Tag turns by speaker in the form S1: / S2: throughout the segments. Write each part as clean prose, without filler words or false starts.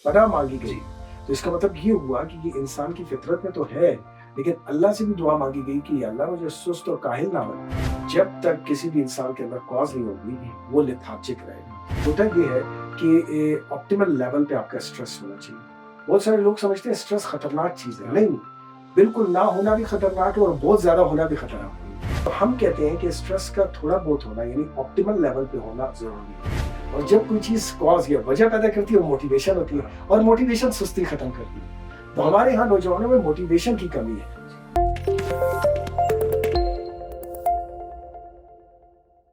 S1: पनाह मांगी गई।
S2: जी।
S1: तो इसका मतलब ये हुआ कि ये इंसान की फितरत में तो है, लेकिन अल्लाह से भी दुआ मांगी गई कि अल्लाह मुझे सुस्त और काहिल ना बना। जब तक किसी भी इंसान के अंदर कॉज नहीं होगी, वो लेथार्जिक रहेगा। होता ये है कि ऑप्टिमल लेवल पे आपका स्ट्रेस होना चाहिए। बहुत सारे लोग समझते हैं स्ट्रेस खतरनाक चीज है, नहीं, बिल्कुल ना होना भी खतरनाक है और बहुत ज्यादा होना भी खतरनाक है। तो हम कहते हैं कि स्ट्रेस का थोड़ा बहुत होना यानी ऑप्टिमल लेवल पे होना जरूरी है। और जब कोई चीज कॉज या वजह पैदा करती है वो मोटिवेशन होती है, और मोटिवेशन सुस्ती खत्म करती है। तो हमारे यहाँ नौजवानों में मोटिवेशन की कमी है।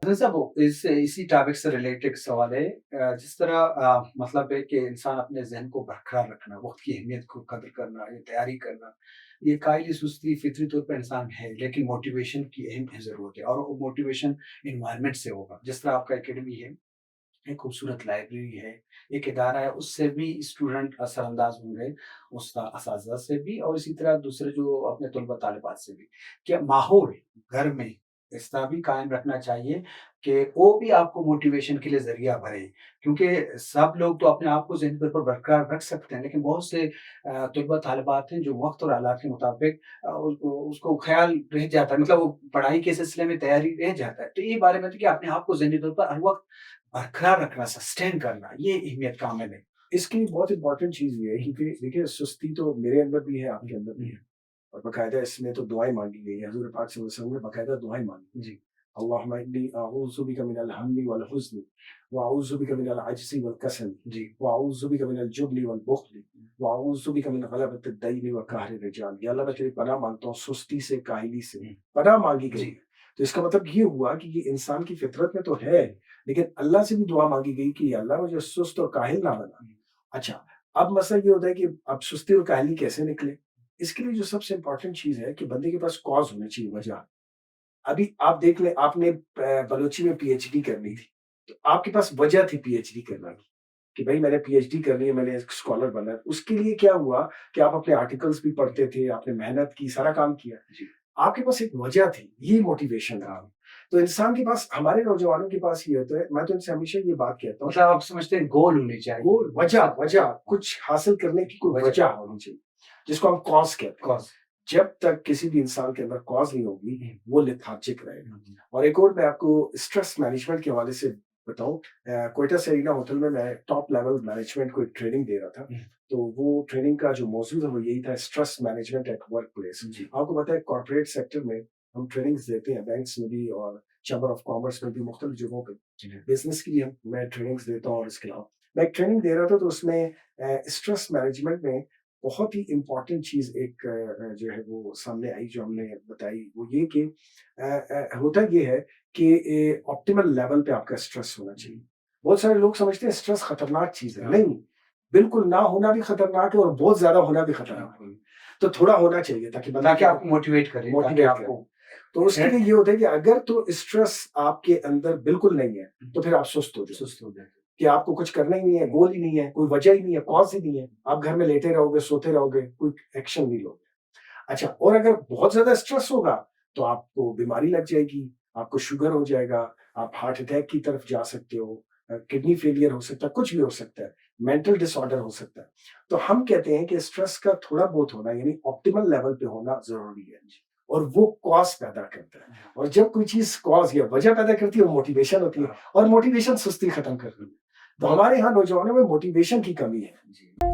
S2: साहब इसी टॉपिक से रिलेटेड सवाल है। जिस तरह मतलब है कि इंसान अपने जहन को बरकरार रखना, वक्त की अहमियत को कदर करना, ये तैयारी करना, ये कायली सुस्ती फितरी तौर पर इंसान है, लेकिन मोटिवेशन की अहम ज़रूरत है और वो मोटिवेशन इन्वायरमेंट से होगा। जिस तरह आपका एकेडमी है, एक खूबसूरत लाइब्रेरी है, एक इदारा है, उससे भी स्टूडेंट असरअंदाज होंगे, उस असातिज़ा से भी और इसी तरह दूसरे जो अपने तलबा तालिबात से भी। क्या माहौल घर में इस तरह भी कायम रखना चाहिए कि वो भी आपको मोटिवेशन के लिए ज़रिया बने? क्योंकि सब लोग तो अपने आप को ज़हनी तौर पर बरकरार रख सकते हैं, लेकिन बहुत से तलबा तालिबात हैं जो वक़्त और हालात के मुताबिक उसको ख़्याल रह जाता है, मतलब वो पढ़ाई के सिलसिले में तैयारी रह जाता है। तो ये बारे में तो कि अपने आप को ज़हनी तौर पर हर वक़्त बरकरार रखना, सस्टेन करना, ये अहमियत का अमल है।
S1: इसकी बहुत इंपॉर्टेंट चीज ये है कि देखिए सुस्ती तो मेरे अंदर भी है, आपके अंदर भी है, और बाकायदा इसमें तो दुआएं मांगी गई है। हजूर पाक सल्लल्लाहु अलैहि वसल्लम ने बाकायदा दुआएं मांगी।
S2: जी,
S1: अल्लाहुम्मा इन्नी अऊज़ु बिका मिनल हम्मी वल हुज़्नि व अऊज़ु बिका मिनल अज्ज़ि वल कसल
S2: जी।
S1: व अऊज़ु बिका मिनल जुब्नि वल बुख़्ल व अऊज़ु बिका मिन गलबति दैनि व कहरि रिजाल। या अल्लाह मैं तेरी पनाह मांगता हूँ सुस्ती से, काहली से।
S2: हुँ,
S1: पनाह मांगी गई
S2: जी,
S1: है। तो इसका मतलब ये हुआ कि ये इंसान की फितरत में तो है, लेकिन अल्लाह से भी दुआ मांगी गई कि अल्लाह मुझे सुस्त और काहिल ना बना।
S2: हुँ,
S1: अच्छा, अब मसला ये होता है कि अब सुस्ती और काहली कैसे निकले? इसके लिए जो सबसे इम्पोर्टेंट चीज़ है कि बंदे के पास कॉज़ होनी चाहिए, वजह। अभी आप देख लें, आपने बलोची में पीएचडी करनी थी, तो आपके पास वजह थी पीएचडी करने की, कि भई मैंने पीएचडी करनी है, मैंने एक स्कॉलर बनना है। उसके लिए क्या हुआ कि आप अपने आर्टिकल्स भी पढ़ते थे, आपने मेहनत की, सारा काम किया।
S2: जी।
S1: आपके पास एक वजह थी, ये मोटिवेशन रहा। तो इंसान के पास, हमारे नौजवानों के पास ये होता है, मैं तो इनसे हमेशा ये बात कहता हूँ,
S2: मतलब आप समझते हैं गोल होने चाहिए।
S1: गोल, वजह वजह, कुछ हासिल करने की कोई
S2: वजह,
S1: वजह होनी चाहिए, जिसको हम कॉज़ कहते हैं।
S2: कॉज़।
S1: जब तक किसी भी इंसान के अंदर कॉज़ नहीं होगी,
S2: हुँ,
S1: वो लेथार्जिक रहेगा।
S2: हुँ,
S1: और एक और मैं आपको स्ट्रेस मैनेजमेंट के हवाले से बताऊँ, क्वेटा सेरिना होटल में मैं टॉप लेवल मैनेजमेंट को एक ट्रेनिंग दे रहा था।
S2: हुँ,
S1: तो वो ट्रेनिंग का जो मौजूद है वो यही था, stress management at work place.
S2: जी,
S1: आपको पता है कॉर्पोरेट सेक्टर में हम ट्रेनिंग्स देते हैं, बैंक्स में भी और चैम्बर ऑफ कॉमर्स में भी, मुख्तलिफ जगहों पे।
S2: जी,
S1: बिज़नेस की भी मैं ट्रेनिंग्स देता हूँ, और इसके अलावा मैं एक ट्रेनिंग दे रहा था, तो उसमें स्ट्रेस मैनेजमेंट में बहुत ही इम्पोर्टेंट चीज़ एक जो है वो सामने आई, जो हमने बताई, वो ये कि होता ये है कि ऑप्टिमल लेवल पे आपका स्ट्रेस होना चाहिए। बहुत सारे लोग समझते हैं स्ट्रेस खतरनाक चीज़ है, नहीं, बिल्कुल ना होना भी खतरनाक है और बहुत ज़्यादा होना भी खतरनाक है। तो थोड़ा होना चाहिए ताकि बंदा
S2: ताकि आपको मोटिवेट करे, ताकि
S1: मोटिवेट करे।
S2: आपको
S1: तो उसके लिए ये होता है कि अगर तो स्ट्रेस आपके अंदर बिल्कुल नहीं है,
S2: हुँ,
S1: तो फिर आप सुस्त हो जाओ,
S2: सुस्त हो जाए।
S1: कि आपको कुछ करना ही नहीं है, गोल ही नहीं है, कोई वजह ही नहीं है, कॉज़ ही नहीं है। आप घर में लेटे रहोगे, सोते रहोगे, कोई एक्शन नहीं लोगे। अच्छा, और अगर बहुत ज़्यादा स्ट्रेस होगा, तो आपको बीमारी लग जाएगी, आपको शुगर हो जाएगा, आप हार्ट अटैक की तरफ जा सकते हो, किडनी फेलियर हो सकता है, कुछ भी हो सकता है, मेंटल डिसऑर्डर हो सकता है। तो हम कहते हैं कि स्ट्रेस का थोड़ा बहुत होना यानी ऑप्टिमल लेवल पे होना ज़रूरी है, और वो कॉज़ पैदा करता है। और जब कोई चीज़ कॉज़ या वजह पैदा करती है, वो मोटिवेशन होती है, और मोटिवेशन सुस्ती खत्म करती है। तो हमारे यहाँ नौजवानों में मोटिवेशन की कमी है।
S2: जी।